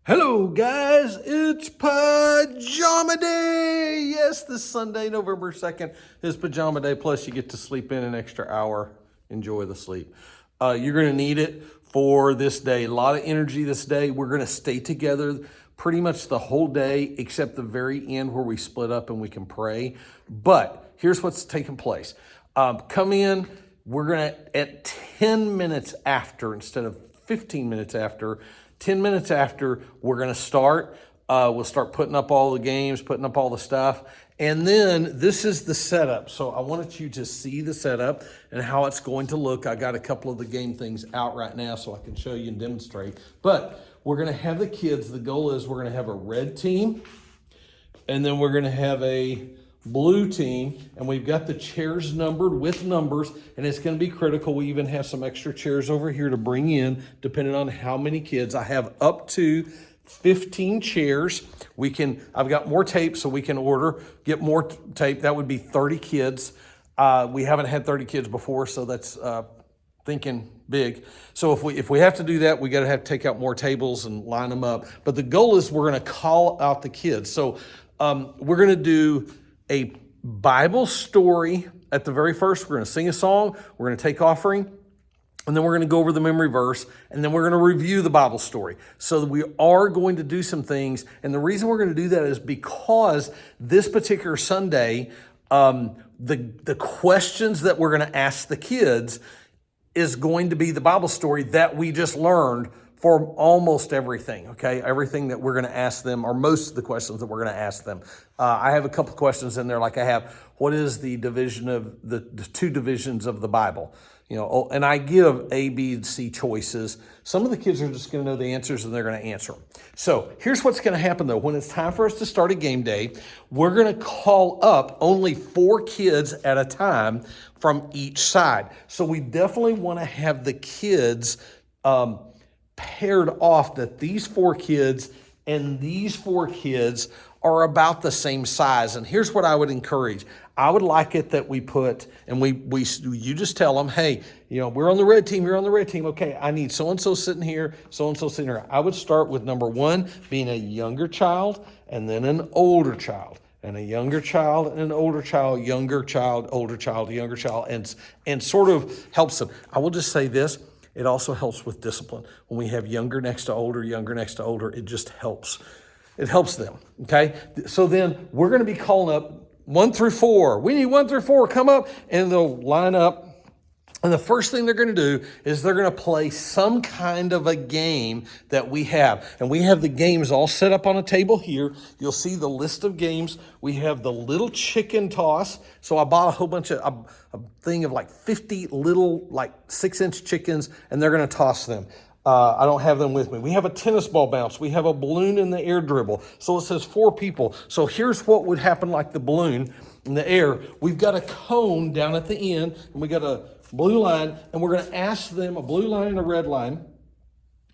Hello guys, it's Pajama Day! Yes, this Sunday, November 2nd is Pajama Day, plus you get to sleep in an extra hour. Enjoy the sleep. You're gonna need it for this day. A lot of energy this day. We're gonna stay together pretty much the whole day, except the very end where we split up and we can pray. But here's what's taking place. Come in, we're gonna, at 10 minutes after, instead of 15 minutes after, 10 minutes after, we're going to start. We'll start putting up all the games, putting up all the stuff. And then this is the setup. So I wanted you to see the setup and how it's going to look. I got a couple of the game things out right now so I can show you and demonstrate. But we're going to have the kids. The goal is we're going to have a red team. And then we're going to have a blue team, and we've got the chairs numbered with numbers, and it's going to be critical. We even have some extra chairs over here to bring in, depending on how many kids. I have up to 15 chairs. I've got more tape, so we can get more tape. That would be 30 kids. We haven't had 30 kids before, so that's thinking big. So if we have to do that, we got to take out more tables and line them up. But the goal is we're going to call out the kids. So we're going to do a Bible story at the very first. We're going to sing a song, we're going to take offering, and then we're going to go over the memory verse, and then we're going to review the Bible story. So we are going to do some things, and the reason we're going to do that is because this particular Sunday, the questions that we're going to ask the kids is going to be the Bible story that we just learned for almost everything, okay? Everything that we're going to ask them, or most of the questions that we're going to ask them. I have a couple questions in there, like I have, what is the division of the two divisions of the Bible? You know, and I give A, B, and C choices. Some of the kids are just going to know the answers and they're going to answer them. So here's what's going to happen though. When it's time for us to start a game day, we're going to call up only 4 kids at a time from each side. So we definitely want to have the kids paired off, that these 4 kids and these 4 kids are about the same size. And here's what I would encourage. I would like it that we put, and you just tell them, hey, you know, we're on the red team, you're on the red team. Okay, I need so-and-so sitting here, so-and-so sitting here. I would start with number 1 being a younger child, and then an older child, and a younger child, and an older child, younger child, older child, younger child, and sort of helps them. I will just say this. It also helps with discipline. When we have younger next to older, it just helps. It helps them, okay? So then we're going to be calling up 1 through 4. We need 1 through 4, come up, and they'll line up. And the first thing they're going to do is they're going to play some kind of a game that we have. And we have the games all set up on a table here. You'll see the list of games. We have the little chicken toss. So I bought a whole bunch of, a thing of like 50 little, like 6-inch chickens, and they're going to toss them. I don't have them with me. We have a tennis ball bounce. We have a balloon in the air dribble. So it says 4 people. So here's what would happen like the balloon in the air. We've got a cone down at the end, and we got a blue line, and we're going to ask them a blue line and a red line. And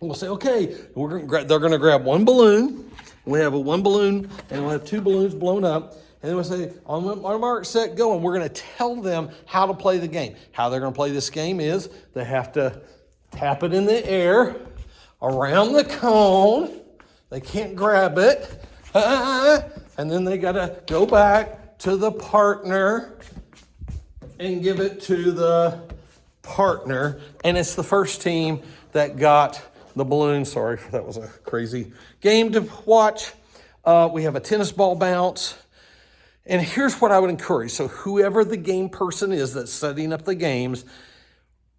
we'll say, okay, they're going to grab 1 balloon. We have a 1 balloon, and we'll have 2 balloons blown up. And then we'll say, on mark, set, go. And we're going to tell them how to play the game. How they're going to play this game is they have to tap it in the air around the cone. They can't grab it. And then they got to go back to the partner and give it to the partner. And it's the first team that got the balloon. Sorry, that was a crazy game to watch. We have a tennis ball bounce. And here's what I would encourage. So whoever the game person is that's setting up the games,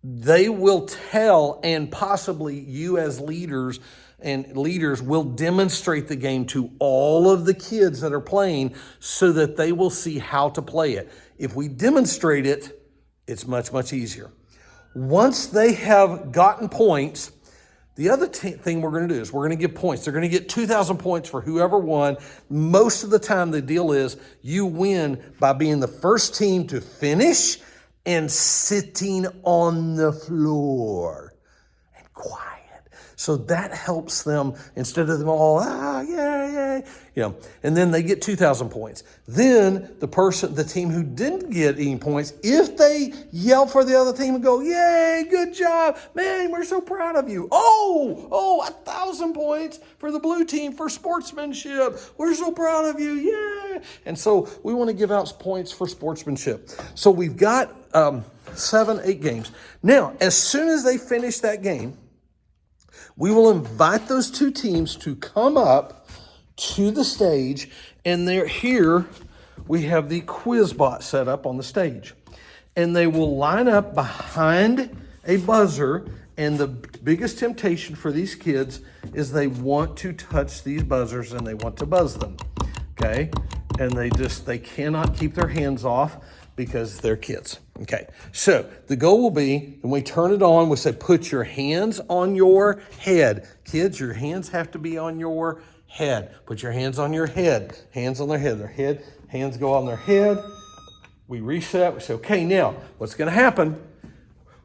they will tell, and possibly you as leaders will demonstrate the game to all of the kids that are playing so that they will see how to play it. If we demonstrate it, it's much, much easier. Once they have gotten points, the other thing we're going to do is we're going to give points. They're going to get 2,000 points for whoever won. Most of the time, the deal is you win by being the first team to finish and sitting on the floor and quiet. So that helps them, instead of them all, yeah, yay. And then they get 2,000 points. Then the team who didn't get any points, if they yell for the other team and go, yay, good job, man, we're so proud of you. 1,000 points for the blue team for sportsmanship. We're so proud of you, yeah. And so we want to give out points for sportsmanship. So we've got 7, 8 games. Now, as soon as they finish that game, we will invite those 2 teams to come up to the stage, and they're here. We have the quiz bot set up on the stage, and they will line up behind a buzzer. And the biggest temptation for these kids is they want to touch these buzzers and they want to buzz them. Okay, and they cannot keep their hands off because they're kids. Okay, so the goal will be, when we turn it on, we say, put your hands on your head. Kids, your hands have to be on your head. Put your hands on your head. Hands on their head. Hands go on their head. We reset. We say, okay, now what's going to happen?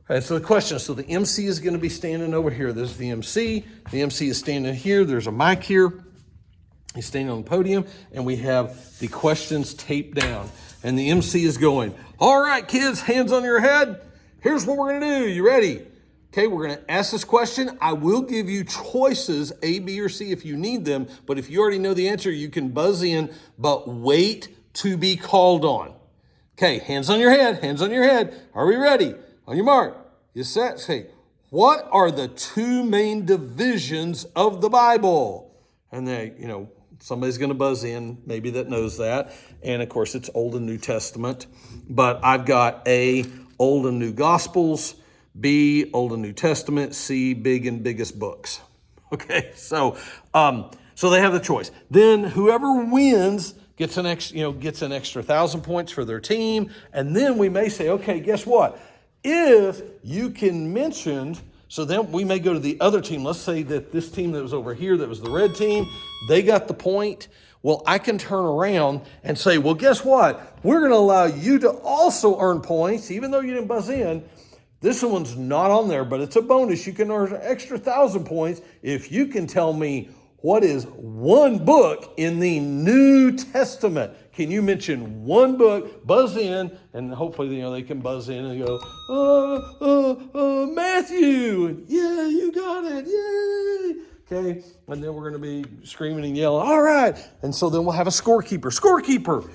And so the question, so the MC is going to be standing over here. There's the MC. The MC is standing here. There's a mic here. He's standing on the podium, and we have the questions taped down. And the MC is going, all right, kids, hands on your head. Here's what we're going to do. You ready? Okay, we're going to ask this question. I will give you choices, A, B, or C, if you need them. But if you already know the answer, you can buzz in, but wait to be called on. Okay, hands on your head, hands on your head. Are we ready? On your mark, you set, say, what are the 2 main divisions of the Bible? And they, somebody's going to buzz in, maybe that knows that. And of course, it's Old and New Testament. But I've got A, Old and New Gospels, B, Old and New Testament, C, big and biggest books. Okay, so they have the choice. Then whoever wins gets an extra 1,000 points for their team. And then we may say, okay, guess what? If you can mention, so then we may go to the other team. Let's say that this team that was over here, that was the red team, they got the point. Well, I can turn around and say, well, guess what? We're going to allow you to also earn points, even though you didn't buzz in. This one's not on there, but it's a bonus. You can earn an extra 1,000 points if you can tell me what is one book in the New Testament. Can you mention one book? Buzz in, and hopefully they can buzz in and go, Matthew. Yeah, you got it. Yay. Okay, and then we're going to be screaming and yelling. All right, and so then we'll have a scorekeeper. Scorekeeper,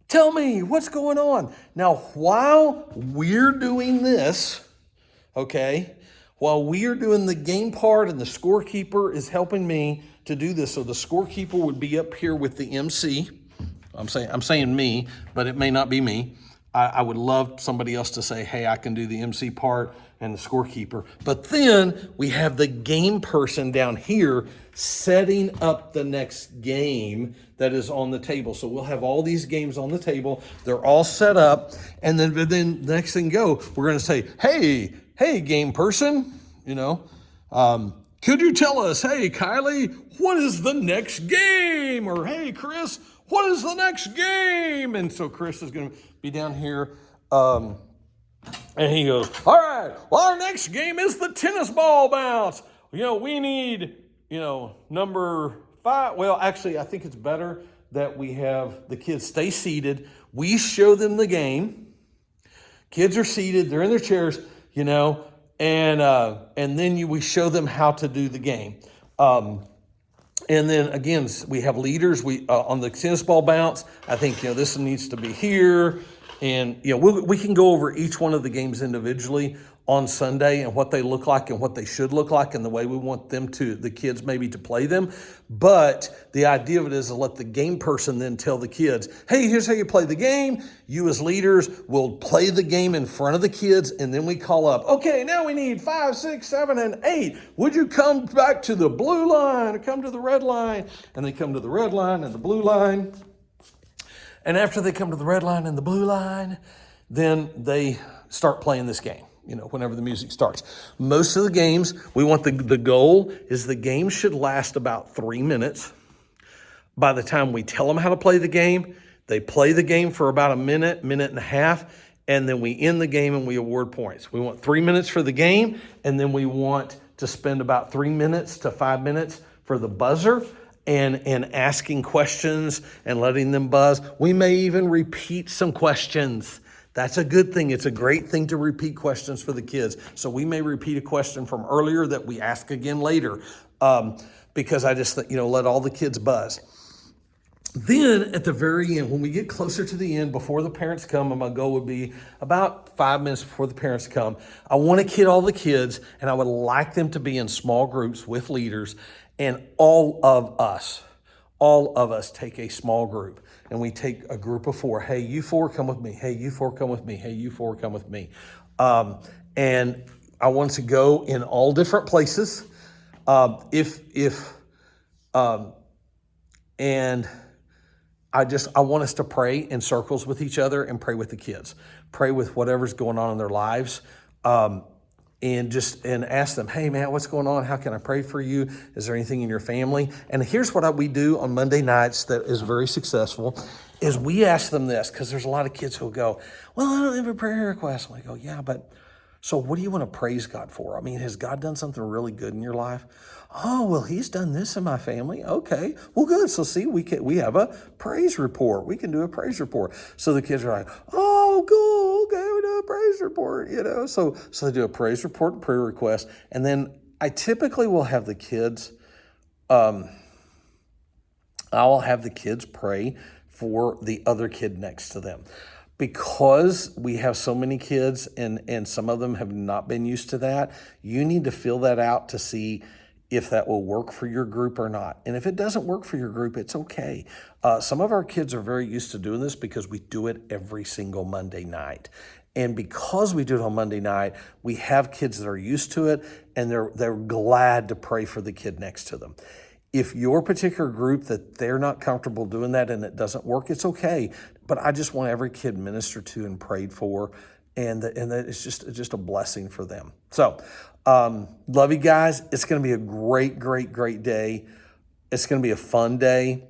tell me what's going on. Now, while we're doing this, okay, while we are doing the game part and the scorekeeper is helping me to do this, so the scorekeeper would be up here with the MC. I'm saying me, but it may not be me. I would love somebody else to say, hey, I can do the MC part and the scorekeeper. But then we have the game person down here setting up the next game that is on the table. So we'll have all these games on the table. They're all set up. And then the next thing we're going to say, hey, game person, could you tell us, hey, Kylie, what is the next game? Or, hey, Chris, what is the next game? And so Chris is going to be down here. And he goes, all right, well, our next game is the tennis ball bounce. We need, number 5. Well, actually, I think it's better that we have the kids stay seated. We show them the game. Kids are seated. They're in their chairs, and then we show them how to do the game. And then again, we have leaders. We on the tennis ball bounce, I think this needs to be here, and we can go over each one of the games individually on Sunday and what they look like and what they should look like and the way we want the kids maybe to play them. But the idea of it is to let the game person then tell the kids, hey, here's how you play the game. You as leaders will play the game in front of the kids, and then we call up, okay, now we need 5, 6, 7, and 8. Would you come back to the blue line or come to the red line? And they come to the red line and the blue line. And after they come to the red line and the blue line, then they start playing this game. Whenever the music starts. Most of the games, we want the goal is the game should last about 3 minutes. By the time we tell them how to play the game, they play the game for about a minute, minute and a half, and then we end the game and we award points. We want 3 minutes for the game, and then we want to spend about 3 minutes to 5 minutes for the buzzer. and asking questions and letting them buzz. We may even repeat some questions. That's a good thing. It's a great thing to repeat questions for the kids. So we may repeat a question from earlier that we ask again later, because I just, let all the kids buzz. Then at the very end, when we get closer to the end, before the parents come, and my goal would be about 5 minutes before the parents come, I want to kid all the kids, and I would like them to be in small groups with leaders, and all of us take a small group, and we take a group of 4. Hey, you 4, come with me. Hey, you 4, come with me. Hey, you 4, come with me. And I want to go in all different places. And I want us to pray in circles with each other and pray with the kids. Pray with whatever's going on in their lives. And ask them, hey man, what's going on? How can I pray for you? Is there anything in your family? And here's what we do on Monday nights that is very successful, is we ask them this, because there's a lot of kids who'll go, well, I don't have a prayer request. And I go, yeah, but so what do you want to praise God for? I mean, has God done something really good in your life? Oh, well, he's done this in my family. Okay, well, good. So see, we have a praise report. We can do a praise report. So the kids are like, oh, cool. Okay, we do a praise report, So they do a praise report and prayer request. And then I typically will have the kids, I'll have the kids pray for the other kid next to them. Because we have so many kids and some of them have not been used to that, you need to fill that out to see if that will work for your group or not. And if it doesn't work for your group, it's okay. Some of our kids are very used to doing this because we do it every single Monday night. And because we do it on Monday night, we have kids that are used to it, and they're glad to pray for the kid next to them. If your particular group that they're not comfortable doing that and it doesn't work, it's okay. But I just want every kid ministered to and prayed for, and that it's just a blessing for them. So, love you guys. It's going to be a great, great, great day. It's going to be a fun day.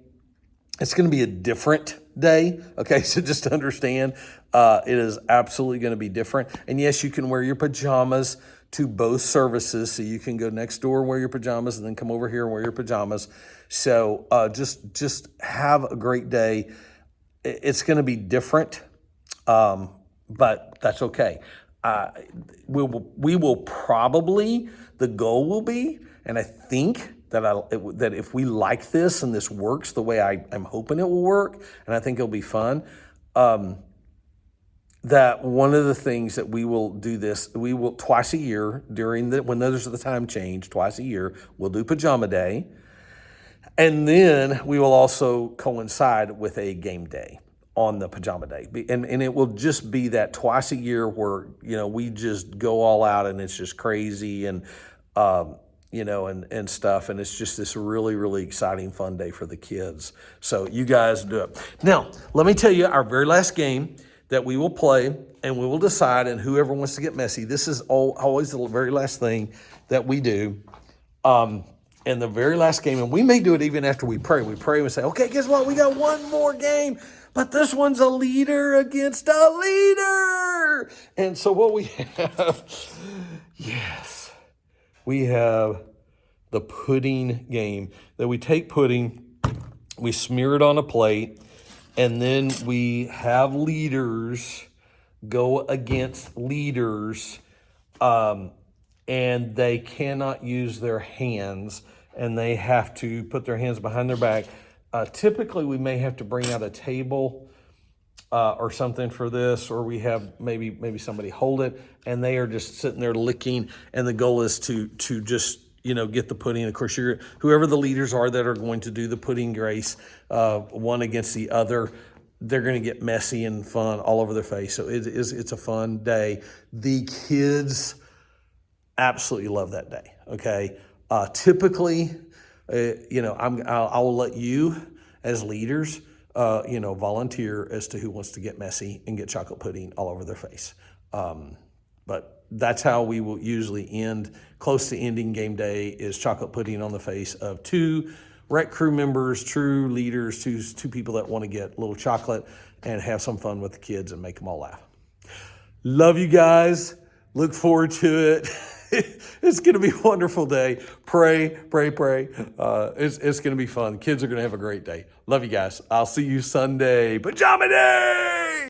It's going to be a different day. Okay, so just to understand, it is absolutely going to be different. And yes, you can wear your pajamas to both services. So you can go next door and wear your pajamas, and then come over here and wear your pajamas. So just have a great day. It's going to be different, but that's okay. We will probably, the goal will be, and I think that if we like this and this works the way I'm hoping it will work, and I think it'll be fun, that one of the things that we will do this, we will twice a year when there's the time change, twice a year, we'll do Pajama Day. And then we will also coincide with a game day on the Pajama Day. And it will just be that twice a year where, we just go all out and it's just crazy and stuff. And it's just this really, really exciting, fun day for the kids. So you guys do it. Now, let me tell you our very last game that we will play, and we will decide, and whoever wants to get messy. This is always the very last thing that we do. And the very last game, and we may do it even after we pray. We pray and say, okay, guess what? We got one more game, but this one's a leader against a leader. And so what we have, yes, we have the pudding game, that we take pudding, we smear it on a plate, and then we have leaders go against leaders, and they cannot use their hands, and they have to put their hands behind their back. Typically, we may have to bring out a table or something for this, or we have maybe somebody hold it, and they are just sitting there licking, and the goal is to just get the pudding. Of course, whoever the leaders are that are going to do the pudding race, one against the other, they're going to get messy and fun all over their face. So it's a fun day. The kids absolutely love that day. Okay. Typically, I will let you as leaders, volunteer as to who wants to get messy and get chocolate pudding all over their face. But that's how we will usually end. Close to ending game day is chocolate pudding on the face of two rec crew members, true leaders, two people that want to get a little chocolate and have some fun with the kids and make them all laugh. Love you guys. Look forward to it. It's going to be a wonderful day. Pray, pray, pray. It's going to be fun. Kids are going to have a great day. Love you guys. I'll see you Sunday. Pajama Day!